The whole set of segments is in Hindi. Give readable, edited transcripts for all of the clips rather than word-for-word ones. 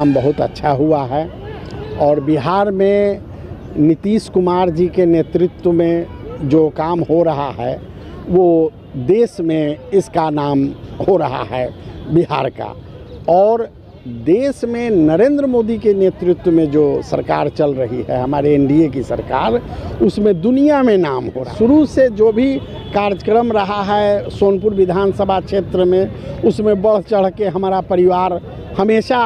काम बहुत अच्छा हुआ है और बिहार में नीतीश कुमार जी के नेतृत्व में जो काम हो रहा है वो देश में इसका नाम हो रहा है बिहार का। और देश में नरेंद्र मोदी के नेतृत्व में जो सरकार चल रही है, हमारे एनडीए की सरकार, उसमें दुनिया में नाम हो रहा है। शुरू से जो भी कार्यक्रम रहा है सोनपुर विधानसभा क्षेत्र में, उसमें बढ़ चढ़ के हमारा परिवार हमेशा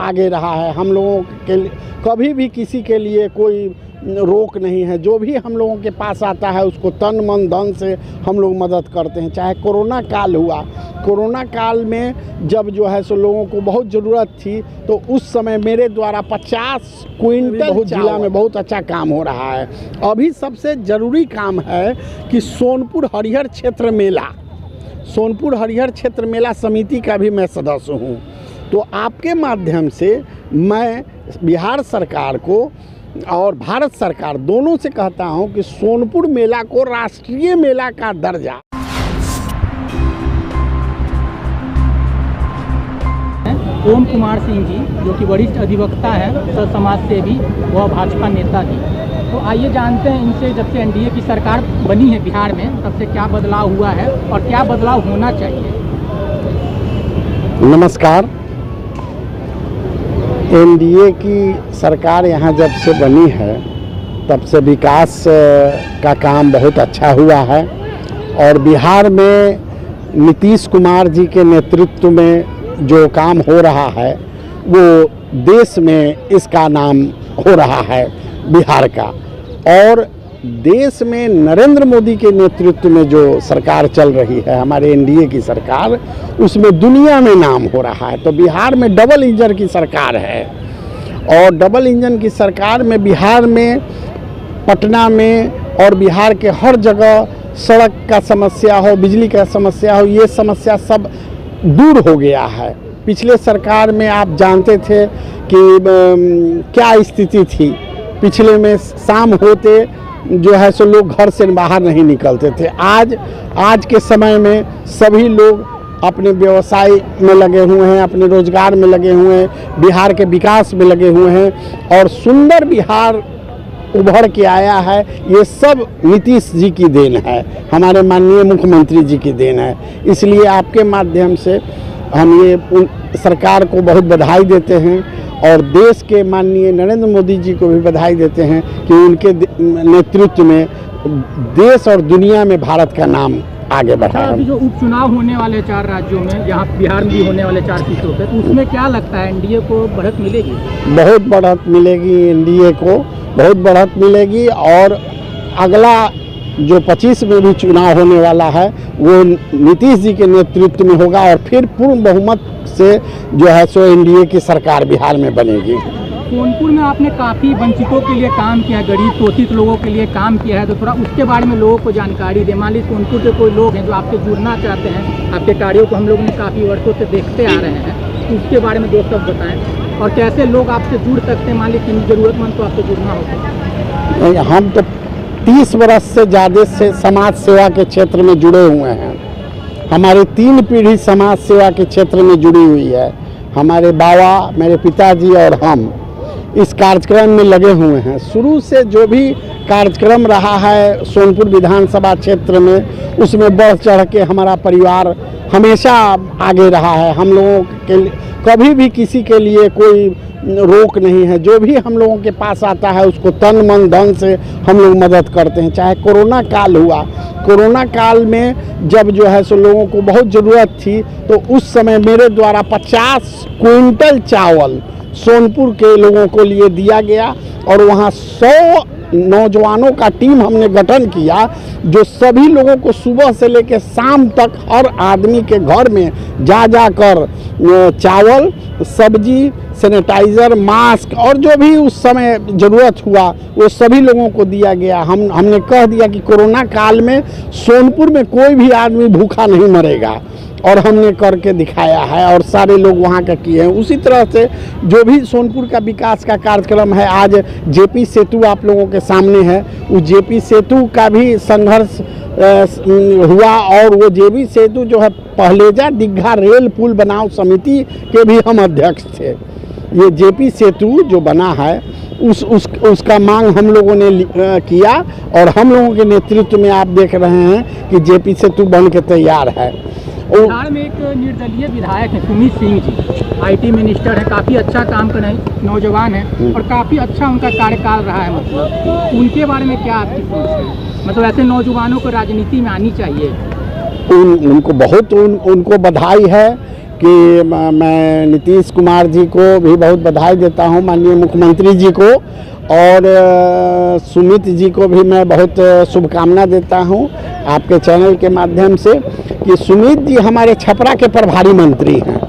आगे रहा है। हम लोगों के कभी भी किसी के लिए कोई रोक नहीं है। जो भी हम लोगों के पास आता है उसको तन मन धन से हम लोग मदद करते हैं। चाहे कोरोना काल हुआ, कोरोना काल में जब जो है सो लोगों को बहुत ज़रूरत थी, तो उस समय मेरे द्वारा 50 क्विंटल जिला में बहुत अच्छा काम हो रहा है। अभी सबसे ज़रूरी काम है कि सोनपुर हरिहर क्षेत्र मेला, सोनपुर हरिहर क्षेत्र मेला समिति का भी मैं सदस्य हूँ। तो आपके माध्यम से मैं बिहार सरकार को और भारत सरकार दोनों से कहता हूं कि सोनपुर मेला को राष्ट्रीय मेला का दर्जा। ओम कुमार सिंह जी जो कि वरिष्ठ अधिवक्ता हैं, समाज सेवी व भाजपा नेता जी, तो आइए जानते हैं इनसे, जब से एनडीए की सरकार बनी है बिहार में तब से क्या बदलाव हुआ है और क्या बदलाव होना चाहिए। नमस्कार। एनडीए की सरकार यहाँ जब से बनी है तब से विकास का काम बहुत अच्छा हुआ है और बिहार में नीतीश कुमार जी के नेतृत्व में जो काम हो रहा है वो देश में इसका नाम हो रहा है बिहार का। और देश में नरेंद्र मोदी के नेतृत्व में जो सरकार चल रही है, हमारे एनडीए की सरकार, उसमें दुनिया में नाम हो रहा है। तो बिहार में डबल इंजन की सरकार है और डबल इंजन की सरकार में बिहार में, पटना में और बिहार के हर जगह सड़क का समस्या हो, बिजली का समस्या हो, ये समस्या सब दूर हो गया है। पिछले सरकार में आप जानते थे कि क्या स्थिति थी। पिछले में शाम होते जो है सो लोग घर से बाहर नहीं निकलते थे। आज के समय में सभी लोग अपने व्यवसाय में लगे हुए हैं, अपने रोजगार में लगे हुए हैं, बिहार के विकास में लगे हुए हैं और सुंदर बिहार उभर के आया है। ये सब नीतीश जी की देन है, हमारे माननीय मुख्यमंत्री जी की देन है। इसलिए आपके माध्यम से हम ये सरकार को बहुत बधाई देते हैं और देश के माननीय नरेंद्र मोदी जी को भी बधाई देते हैं कि उनके नेतृत्व में देश और दुनिया में भारत का नाम आगे बढ़ा है। अभी जो उपचुनाव होने वाले 4 राज्यों में, यहाँ बिहार में भी होने वाले 4 सीटों पे, तो उसमें क्या लगता है एनडीए को बढ़त मिलेगी? बहुत बढ़त मिलेगी, एनडीए को बहुत बढ़त मिलेगी। और अगला जो 25 में भी चुनाव होने वाला है वो नीतीश जी के नेतृत्व में होगा और फिर पूर्ण बहुमत से जो है सो एनडीए की सरकार बिहार में बनेगी। सोनपुर में आपने काफ़ी वंचितों के लिए काम किया, गरीब शोषित लोगों के लिए काम किया है, तो थोड़ा उसके बारे में लोगों को जानकारी दें। मान लीजिए सोनपुर के कोई लोग हैं जो आपसे जुड़ना चाहते हैं, आपके कार्यों को हम लोगों ने काफ़ी वर्षों से देखते आ रहे हैं, तो उसके बारे में 2 शब्द बताएं और कैसे लोग आपसे जुड़ सकते हैं। मान लीजिए किन जरूरतमंद को आपसे जुड़ना होता है। हम तो 30 वर्ष से ज़्यादा से समाज सेवा के क्षेत्र में जुड़े हुए हैं। हमारी 3 पीढ़ी समाज सेवा के क्षेत्र में जुड़ी हुई है। हमारे बाबा, मेरे पिताजी और हम इस कार्यक्रम में लगे हुए हैं। शुरू से जो भी कार्यक्रम रहा है सोनपुर विधानसभा क्षेत्र में, उसमें बढ़ चढ़ के हमारा परिवार हमेशा आगे रहा है। हम लोगों के कभी भी किसी के लिए कोई रोक नहीं है। जो भी हम लोगों के पास आता है उसको तन मन धन से हम लोग मदद करते हैं। चाहे कोरोना काल हुआ, कोरोना काल में जब जो है सो लोगों को बहुत ज़रूरत थी, तो उस समय मेरे द्वारा 50 क्विंटल चावल सोनपुर के लोगों को लिए दिया गया और वहाँ 100 नौजवानों का टीम हमने गठन किया, जो सभी लोगों को सुबह से लेकर शाम तक हर आदमी के घर में जा कर चावल, सब्जी, सैनिटाइज़र, मास्क और जो भी उस समय ज़रूरत हुआ वो सभी लोगों को दिया गया। हमने कह दिया कि कोरोना काल में सोनपुर में कोई भी आदमी भूखा नहीं मरेगा और हमने करके दिखाया है और सारे लोग वहाँ का किए हैं। उसी तरह से जो भी सोनपुर का विकास का कार्यक्रम है, आज जेपी सेतु आप लोगों के सामने है, उस जेपी सेतु का भी संघर्ष हुआ और वो जेपी सेतु जो है पहलेजा दीघा रेल पुल बनाओ समिति के भी हम अध्यक्ष थे। ये जेपी सेतु जो बना है उसका मांग हम लोगों ने किया और हम लोगों के नेतृत्व में आप देख रहे हैं कि जेपी सेतु बन के तैयार है। बिहार में एक निर्दलीय विधायक है सुमित सिंह जी, आईटी मिनिस्टर है, काफ़ी अच्छा काम कर रहे हैं, नौजवान है और काफ़ी अच्छा उनका कार्यकाल रहा है। मतलब उनके बारे में क्या आपकी सोच है? मतलब ऐसे नौजवानों को राजनीति में आनी चाहिए। उनको बहुत उनको बधाई है कि मैं नीतीश कुमार जी को भी बहुत बधाई देता हूं, माननीय मुख्यमंत्री जी को, और सुमित जी को भी मैं बहुत शुभकामना देता हूं आपके चैनल के माध्यम से कि सुमित जी हमारे छपरा के प्रभारी मंत्री हैं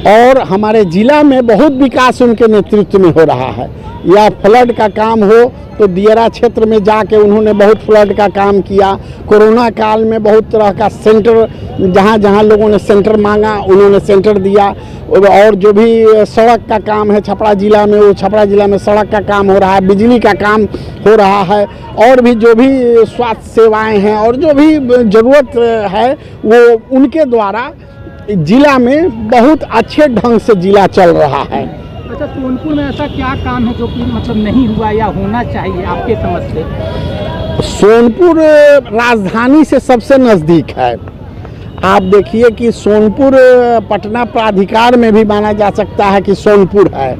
और हमारे ज़िला में बहुत विकास उनके नेतृत्व में हो रहा है। या फ्लड का काम हो तो दियरा क्षेत्र में जाके उन्होंने बहुत फ्लड का काम किया। कोरोना काल में बहुत तरह का सेंटर, जहाँ जहाँ लोगों ने सेंटर मांगा उन्होंने सेंटर दिया। और जो भी सड़क का काम है छपरा ज़िला में, वो छपरा ज़िला में सड़क का काम हो रहा है, बिजली का काम हो रहा है, और भी जो भी स्वास्थ्य सेवाएं हैं और जो भी ज़रूरत है वो उनके द्वारा ज़िला में बहुत अच्छे ढंग से ज़िला चल रहा है। अच्छा, सोनपुर में ऐसा क्या काम है जो कि मतलब नहीं हुआ या होना चाहिए आपके समझ से? सोनपुर राजधानी से सबसे नज़दीक है। आप देखिए कि सोनपुर पटना प्राधिकार में भी माना जा सकता है कि सोनपुर है,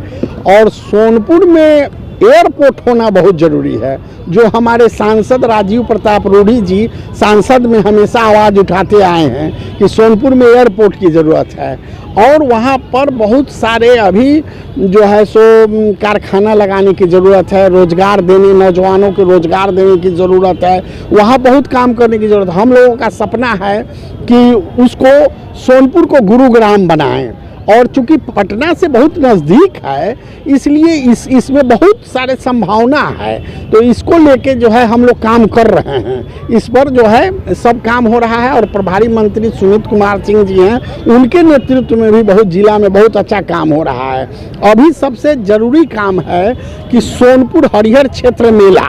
और सोनपुर में एयरपोर्ट होना बहुत ज़रूरी है। जो हमारे सांसद राजीव प्रताप रूढ़ी जी सांसद में हमेशा आवाज़ उठाते आए हैं कि सोनपुर में एयरपोर्ट की ज़रूरत है, और वहाँ पर बहुत सारे अभी जो है सो कारखाना लगाने की ज़रूरत है, रोज़गार देने, नौजवानों को रोज़गार देने की ज़रूरत है, वहाँ बहुत काम करने की ज़रूरत है। हम लोगों का सपना है कि उसको सोनपुर को गुरुग्राम बनाएं, और चूंकि पटना से बहुत नज़दीक है इसलिए इसमें बहुत सारे संभावना है। तो इसको लेके जो है हम लोग काम कर रहे हैं, इस पर जो है सब काम हो रहा है। और प्रभारी मंत्री सुमित कुमार सिंह जी हैं, उनके नेतृत्व में भी बहुत जिला में बहुत अच्छा काम हो रहा है। अभी सबसे ज़रूरी काम है कि सोनपुर हरिहर क्षेत्र मेला,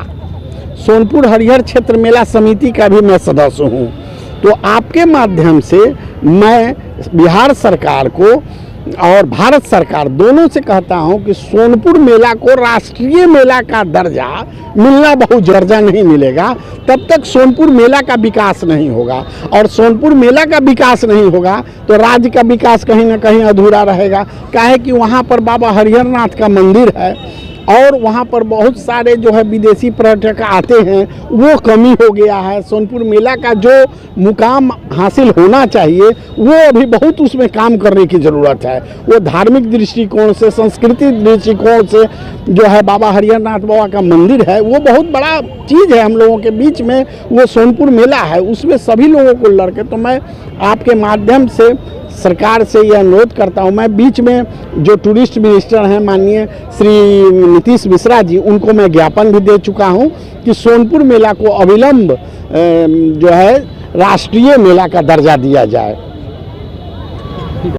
सोनपुर हरिहर क्षेत्र मेला समिति का भी मैं सदस्य हूँ। तो आपके माध्यम से मैं बिहार सरकार को और भारत सरकार दोनों से कहता हूं कि सोनपुर मेला को राष्ट्रीय मेला का दर्जा मिलना बहुत दर्जा नहीं मिलेगा तब तक सोनपुर मेला का विकास नहीं होगा, और सोनपुर मेला का विकास नहीं होगा तो राज्य का विकास कहीं ना कहीं अधूरा रहेगा। काहे कि वहां पर बाबा हरिहर नाथ का मंदिर है और वहाँ पर बहुत सारे जो है विदेशी पर्यटक आते हैं, वो कमी हो गया है। सोनपुर मेला का जो मुकाम हासिल होना चाहिए वो अभी बहुत उसमें काम करने की ज़रूरत है। वो धार्मिक दृष्टिकोण से, सांस्कृतिक दृष्टिकोण से जो है बाबा हरिहर नाथ बाबा का मंदिर है वो बहुत बड़ा चीज़ है हम लोगों के बीच में। वो सोनपुर मेला है, उसमें सभी लोगों को लड़के, तो मैं आपके माध्यम से सरकार से यह अनुरोध करता हूं। मैं बीच में जो टूरिस्ट मिनिस्टर हैं माननीय श्री नीतीश मिश्रा जी, उनको मैं ज्ञापन भी दे चुका हूं कि सोनपुर मेला को अविलंब जो है राष्ट्रीय मेला का दर्जा दिया जाए।